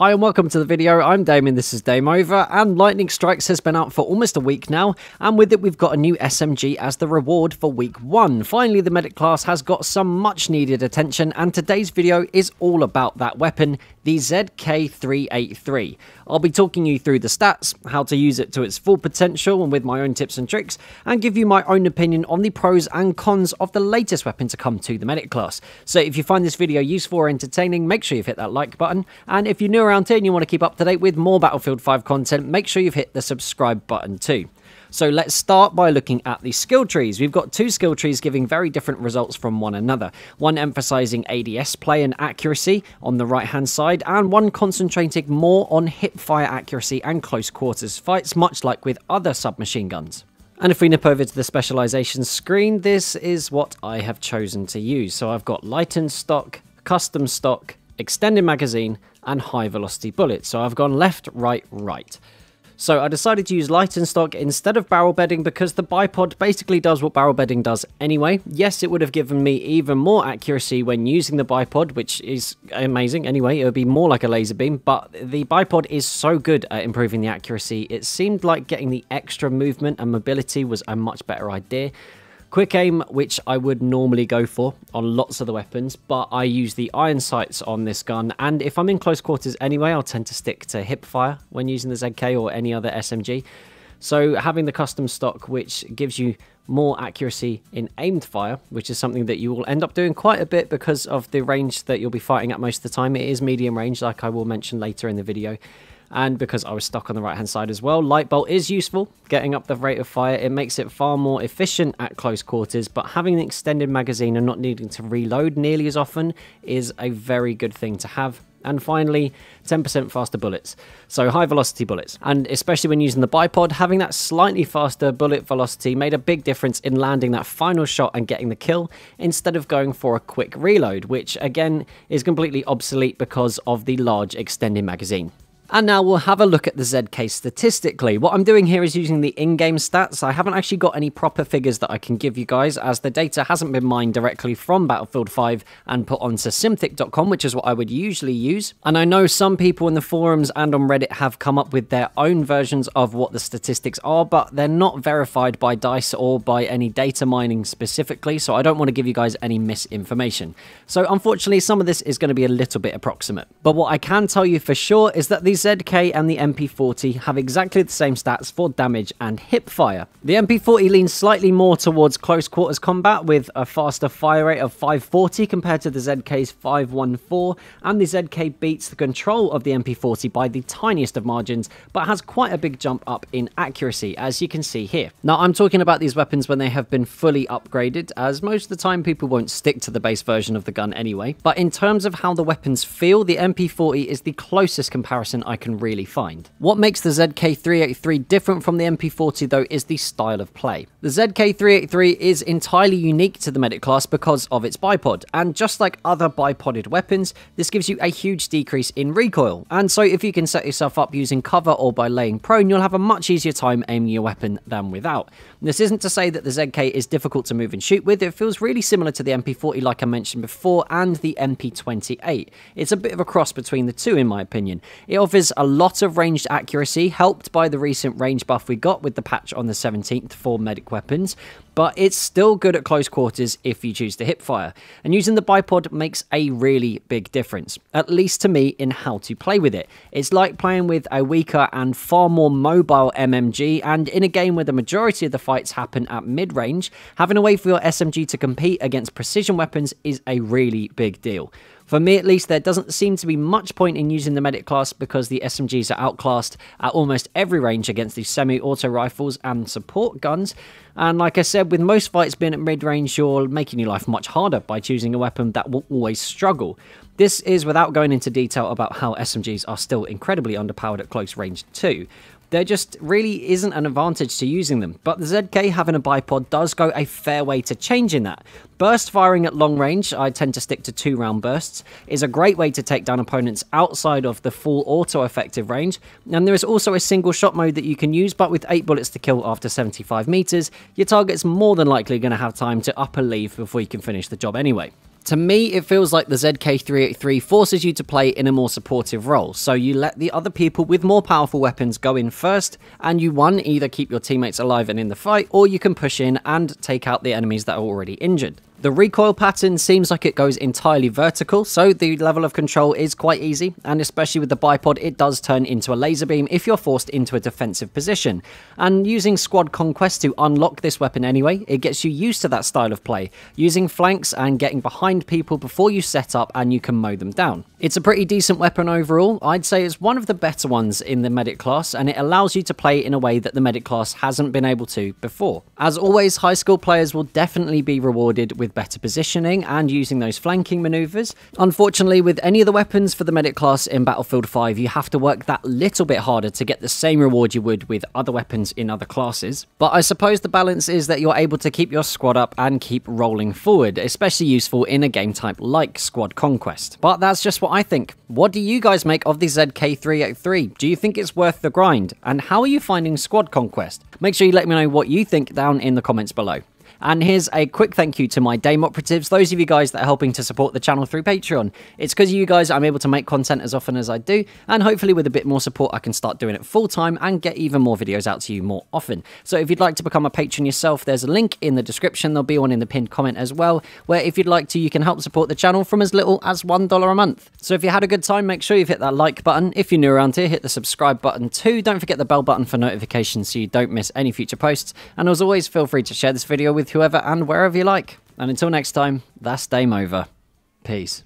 Hi and welcome to the video. I'm Damien, this is Dame Over, and Lightning Strikes has been out for almost a week now, and with it we've got a new SMG as the reward for week 1. Finally, the medic class has got some much needed attention, and today's video is all about that weapon, the ZK-383. I'll be talking you through the stats, how to use it to its full potential and with my own tips and tricks, and give you my own opinion on the pros and cons of the latest weapon to come to the medic class. So if you find this video useful or entertaining, make sure you've hit that like button, and if you're new around here and you want to keep up to date with more Battlefield 5 content, make sure you've hit the subscribe button too. So let's start by looking at the skill trees. We've got two skill trees giving very different results from one another. One emphasizing ADS play and accuracy on the right hand side, and one concentrating more on hip fire accuracy and close quarters fights, much like with other submachine guns. And if we nip over to the specialization screen, this is what I have chosen to use. So I've got lightened stock, custom stock, extended magazine, and high velocity bullets. So I've gone left, right, right. So I decided to use lightened stock instead of barrel bedding because the bipod basically does what barrel bedding does anyway. Yes, it would have given me even more accuracy when using the bipod, which is amazing anyway. It would be more like a laser beam, but the bipod is so good at improving the accuracy. It seemed like getting the extra movement and mobility was a much better idea. Quick aim, which I would normally go for on lots of the weapons, but I use the iron sights on this gun, and if I'm in close quarters anyway, I'll tend to stick to hip fire when using the ZK or any other SMG. So having the custom stock, which gives you more accuracy in aimed fire, which is something that you will end up doing quite a bit because of the range that you'll be fighting at most of the time. It is medium range, like I will mention later in the video. And because I was stuck on the right hand side as well, light bolt is useful, getting up the rate of fire. It makes it far more efficient at close quarters, but having an extended magazine and not needing to reload nearly as often is a very good thing to have. And finally, 10% faster bullets, so high velocity bullets. And especially when using the bipod, having that slightly faster bullet velocity made a big difference in landing that final shot and getting the kill, instead of going for a quick reload, which again is completely obsolete because of the large extended magazine. And now we'll have a look at the ZK statistically. What I'm doing here is using the in-game stats. I haven't actually got any proper figures that I can give you guys, as the data hasn't been mined directly from Battlefield 5 and put onto Simthic.com, which is what I would usually use. And I know some people in the forums and on Reddit have come up with their own versions of what the statistics are, but they're not verified by DICE or by any data mining specifically, so I don't want to give you guys any misinformation. So unfortunately, some of this is going to be a little bit approximate. But what I can tell you for sure is that these ZK and the MP40 have exactly the same stats for damage and hip fire. The MP40 leans slightly more towards close quarters combat with a faster fire rate of 540 compared to the ZK's 514, and the ZK beats the control of the MP40 by the tiniest of margins, but has quite a big jump up in accuracy, as you can see here. Now I'm talking about these weapons when they have been fully upgraded, as most of the time people won't stick to the base version of the gun anyway, but in terms of how the weapons feel, the MP40 is the closest comparison I can really find. What makes the ZK-383 different from the MP40 though is the style of play. The ZK-383 is entirely unique to the medic class because of its bipod, and just like other bipoded weapons, this gives you a huge decrease in recoil, and so if you can set yourself up using cover or by laying prone, you'll have a much easier time aiming your weapon than without. This isn't to say that the ZK is difficult to move and shoot with. It feels really similar to the MP40 like I mentioned before, and the MP28. It's a bit of a cross between the two in my opinion. It offers a lot of ranged accuracy, helped by the recent range buff we got with the patch on the 17th for medic weapons, but it's still good at close quarters if you choose to hip fire, and using the bipod makes a really big difference, at least to me, in how to play with it. It's like playing with a weaker and far more mobile MMG, and in a game where the majority of the fights happen at mid-range, having a way for your SMG to compete against precision weapons is a really big deal. For me at least, there doesn't seem to be much point in using the medic class because the SMGs are outclassed at almost every range against these semi-auto rifles and support guns. And like I said, with most fights being at mid-range, you're making your life much harder by choosing a weapon that will always struggle. This is without going into detail about how SMGs are still incredibly underpowered at close range too. There just really isn't an advantage to using them, but the ZK having a bipod does go a fair way to changing that. Burst firing at long range, I tend to stick to 2-round bursts, is a great way to take down opponents outside of the full auto-effective range, and there is also a single shot mode that you can use, but with 8 bullets to kill after 75 meters, your target's more than likely going to have time to up and leave before you can finish the job anyway. To me, it feels like the ZK-383 forces you to play in a more supportive role, so you let the other people with more powerful weapons go in first, and you either keep your teammates alive and in the fight, or you can push in and take out the enemies that are already injured. The recoil pattern seems like it goes entirely vertical, so the level of control is quite easy, and especially with the bipod, it does turn into a laser beam if you're forced into a defensive position. And using squad conquest to unlock this weapon anyway, it gets you used to that style of play, using flanks and getting behind people before you set up and you can mow them down. It's a pretty decent weapon overall. I'd say it's one of the better ones in the medic class, and it allows you to play in a way that the medic class hasn't been able to before. As always, high skill players will definitely be rewarded with better positioning and using those flanking maneuvers. Unfortunately, with any of the weapons for the medic class in Battlefield 5, you have to work that little bit harder to get the same reward you would with other weapons in other classes. But I suppose the balance is that you're able to keep your squad up and keep rolling forward, especially useful in a game type like Squad Conquest. But that's just what I think. What do you guys make of the ZK-383? Do you think it's worth the grind? And how are you finding Squad Conquest? Make sure you let me know what you think down in the comments below. And here's a quick thank you to my Dame operatives, those of you guys that are helping to support the channel through Patreon. It's because of you guys I'm able to make content as often as I do, and hopefully with a bit more support I can start doing it full time and get even more videos out to you more often. So if you'd like to become a patron yourself, there's a link in the description, there'll be one in the pinned comment as well, where if you'd like to, you can help support the channel from as little as $1 a month. So if you had a good time, make sure you've hit that like button. If you're new around here, hit the subscribe button too. Don't forget the bell button for notifications so you don't miss any future posts. And as always, feel free to share this video with whoever and wherever you like. And until next time, that's Dame over. Peace.